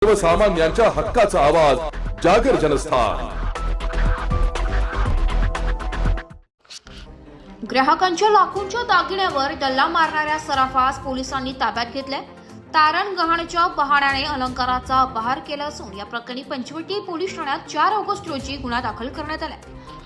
सर्वसामान्यांच्या हक्काचा आवाज जागर जनस्थान। ग्राहकांच्या लाखोंच्या दागिन्यावर डल्ला मारणाऱ्या सराफास पोलिसांनी ताब्यात घेतले। तारण गहाणच्या बहाण्याने अलंकाराचा अपहार केला असून या प्रकरणी पंचवटी पोलीस ठाण्यात 4 ऑगस्ट रोजी गुन्हा दाखल करण्यात आला।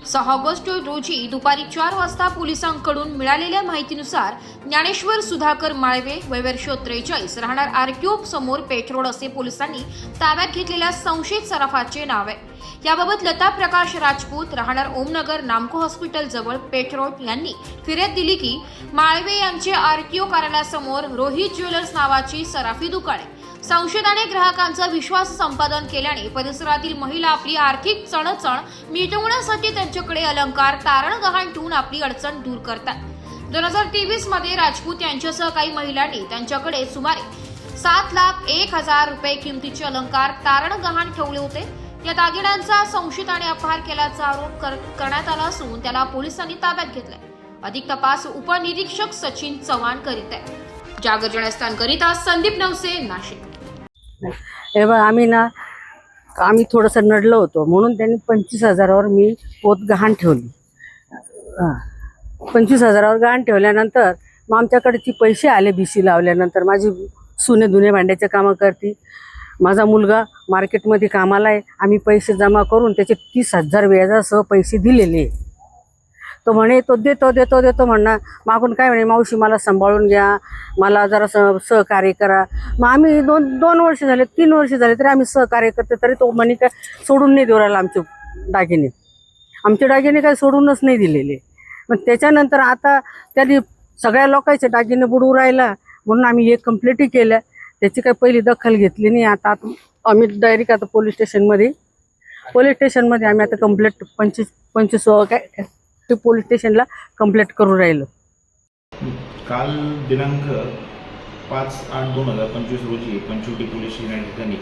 6 ऑगस्ट रोजी दुपारी 4 वाजता पोलिसांकडून मिळालेल्या माहितीनुसार ज्ञानेश्वर सुधाकर माळवे वय वर्ष 43 राहणार आरटीओ समोर पेठरोड असे पोलिसांनी ताब्यात घेतलेल्या संशयित सराफाचे नाव आहे। याबाबत लता प्रकाश राजपूत राहणार ओमनगर नामको हॉस्पिटल जवळ पेठरोड यांनी फिर्याद दिली की माळवे यांचे आरटीओ कार्यालयासमोर रोहित ज्वेलर्स नावाची सराफी दुकान आहे। संशयिताने ग्राहकांचा विश्वास संपादन केल्याने परिसरातील महिला आपली आर्थिक चणचण मिटवण्यासाठी त्यांच्याकडे अलंकार तारण गहाण ठेवून आपली अडचण दूर करतात। 2023 मध्ये राजपूत यांच्यासह काही महिलांनी त्यांच्याकडे सुमारे 7,01,000 रुपये किमतीचे अलंकार तारण गहाण ठेवले होते। या दागिन्यांचा संशयिताने अपहार केल्याचा आरोप करण्यात आला असून त्याला पोलिसांनी ताब्यात घेतले। अधिक तपास उपनिरीक्षक सचिन चव्हाण करीत आहे। जागर जनस्थान करिता संदीप नवसे, नाशिक। आम्ही थोडंसं नडलो होतो म्हणून त्यांनी 25,000वर मी पोत गहाण ठेवली। 25,000वर गहाण ठेवल्यानंतर मग आमच्याकडे ती पैसे आले बीसी लावल्यानंतर माझी सुने धुणे भांड्याचे कामं करती, माझा मुलगा मार्केटमध्ये कामाला आहे। आम्ही पैसे जमा करून त्याचे 30,000 व्याजासह पैसे दिलेले। तो म्हणे तो देतो म्हणणार मागून काय म्हणे मावशी मला सांभाळून घ्या, मला जरा सहकार्य करा। मग आम्ही दोन वर्ष झाले 3 वर्ष झाले तरी आम्ही सहकार्य करते, तरी तो म्हणे काय सोडून नाही देऊ राहिला आमचे दागिने काय सोडूनच नाही दिलेले। मग त्याच्यानंतर आता त्यांनी सगळ्या लोकांचे दागिने बुडवू राहिला म्हणून आम्ही एक कंप्लेंटही केल्या, त्याची काही पहिली दखल घेतली नाही। आता आम्ही डायरेक्ट आता पोलीस स्टेशनमध्ये आम्ही आता कंप्लेंट 25 पोलीस स्टेशनला कंप्लेंट करून राहिलो। काल दिनांक 5/8/2025 रोजी पंचवटी पोलीस या ठिकाणी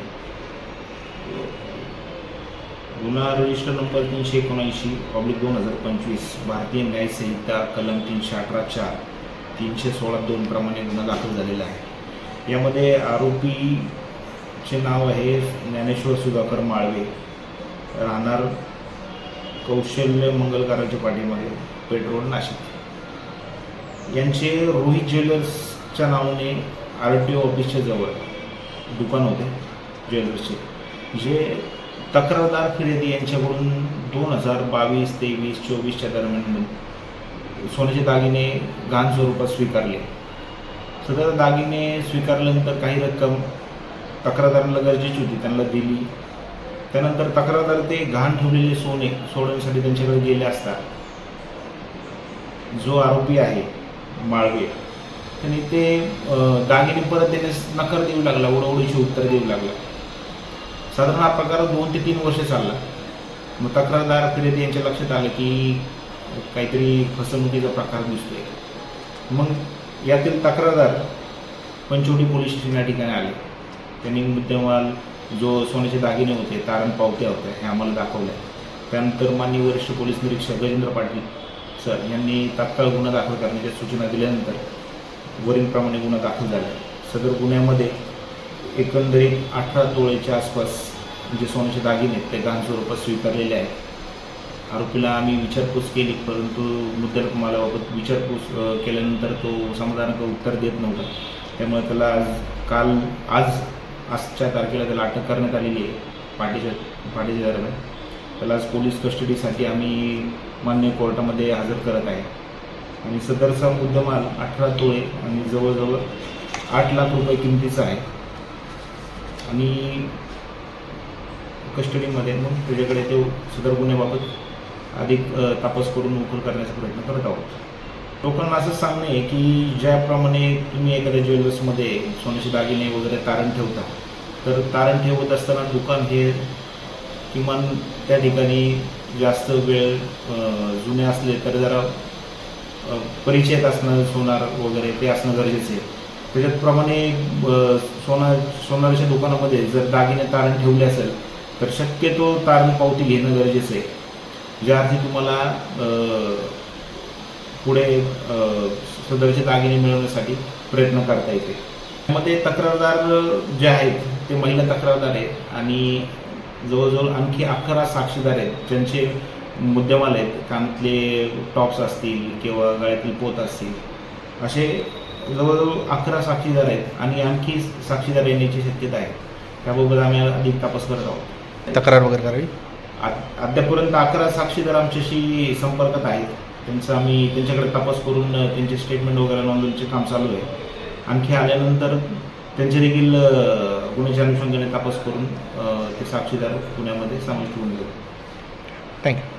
गुन्हा रजिस्टर नंबर 379/2025 भारतीय न्याय संहिता कलम 318(4) 316(2) प्रमाणे गुन्हा दाखल झालेला आहे। यामध्ये आरोपीचे नाव आहे ज्ञानेश्वर सुधाकर माळवे, राहणार कौशल्य मंगलकाराच्या पाठीमागे पेठरोड, नाशिक। यांचे रोहित ज्वेलर्सच्या नावाने आरटीओ ऑफिसच्या जवळ दुकान होते ज्वेलर्सचे, जे तक्रारदार फिर्यादी यांच्याकडून 2022-23-24च्या दरम्यान सोन्याचे दागिने गहाण स्वरूपात स्वीकारले। सदर दागिने स्वीकारल्यानंतर काही रक्कम तक्रारदाराला गरजेची होती त्यांना दिली। त्यानंतर तक्रारदार ते गहाण ठेवलेले सोने सोडण्यासाठी त्यांच्याकडे गेले असता जो आरोपी आहे माळवे त्यांनी ते दागिने परत देण्यास नकार देऊ लागला, ओढाओढीचे उत्तर देऊ लागला। साधारण हा प्रकार 2 ते 3 वर्ष चालला। मग तक्रारदार फिर्यादी यांच्या लक्षात आलं की काहीतरी फसवणुकीचा प्रकार दिसतोय। मग यातील तक्रारदार पंचवटी पोलीस स्टेशन या ठिकाणी आले। त्यांनी मुद्देमाल जो सोन्याचे दागिने होते, तारण पावत्या होत्या, हे आम्हाला दाखवल्या। त्यानंतर माननीय वरिष्ठ पोलीस निरीक्षक गजेंद्र पाटील सर यांनी तात्काळ गुन्हा दाखल करण्याच्या सूचना दिल्यानंतर वरीलप्रमाणे गुन्हा दाखल झाला। सदर गुन्ह्यामध्ये एकंदरीत 18 तोळेच्या आसपास जे सोन्याचे दागिने ते गहाण स्वरूपात स्वीकारलेले आहेत। आरोपीला आम्ही विचारपूस केली, परंतु मुद्देमालाबाबत विचारपूस केल्यानंतर तो समाधानकारक उत्तर देत नव्हता। त्यामुळे त्याला आजच्या तारखेला त्याला अटक करण्यात आलेली आहे पाठीच्या दरम्यान। त्याला आज पोलीस कस्टडीसाठी आम्ही मान्य कोर्टामध्ये हजर करत आहे। आणि सदरचा मुद्देमाल 18 तोळे आणि जवळजवळ 8 लाख रुपये किमतीचा आहे। आणि कस्टडीमध्ये मग त्याच्याकडे ते सदर गुन्ह्याबाबत अधिक तपास करून उकल करण्याचा प्रयत्न करत आहोत। लोकांना असं सांगणं आहे की ज्याप्रमाणे तुम्ही एखाद्या ज्वेलर्समध्ये सोन्याचे दागिने वगैरे तारण ठेवता, तर तारण ठेवत असताना दुकान हे किमान त्या ठिकाणी जास्त वेळ जुने असले तर जरा परिचयात असणं सोनार वगैरे ते असणं गरजेचं आहे। त्याच्याप्रमाणे सोनाराच्या दुकानामध्ये जर दागिने तारण ठेवले असेल तर शक्यतो तारण पावती घेणं गरजेचं आहे, ज्या अर्थी तुम्हाला पुढे सदरचे दागिने मिळवण्यासाठी प्रयत्न करता येते। त्यामध्ये तक्रारदार जे आहेत ते महिला तक्रारदार आहेत आणि जवळजवळ आणखी 11 साक्षीदार आहेत ज्यांचे मुद्देमाल आहेत. कानातले टॉप्स असतील किंवा गळ्यातील पोत असतील, असे जवळजवळ 11 साक्षीदार आहेत आणि आणखी साक्षीदार येण्याची शक्यता आहे. त्याबाबत आम्ही अधिक तपास करत आहोत. तक्रार वगैरे करावी. अद्यापर्यंत 11 साक्षीदार आमच्याशी संपर्कात आहेत. त्यांच्याकडे तपास करून त्यांचे स्टेटमेंट वगैरे नोंदवण्याचे काम चालू आहे. आणखी आल्यानंतर त्यांचे देखील गुन्ह्याच्या अनुषंगाने तपास करून ते साक्षीदार पुण्यामध्ये समाविष्ट होऊन जाईल. थँक्यू.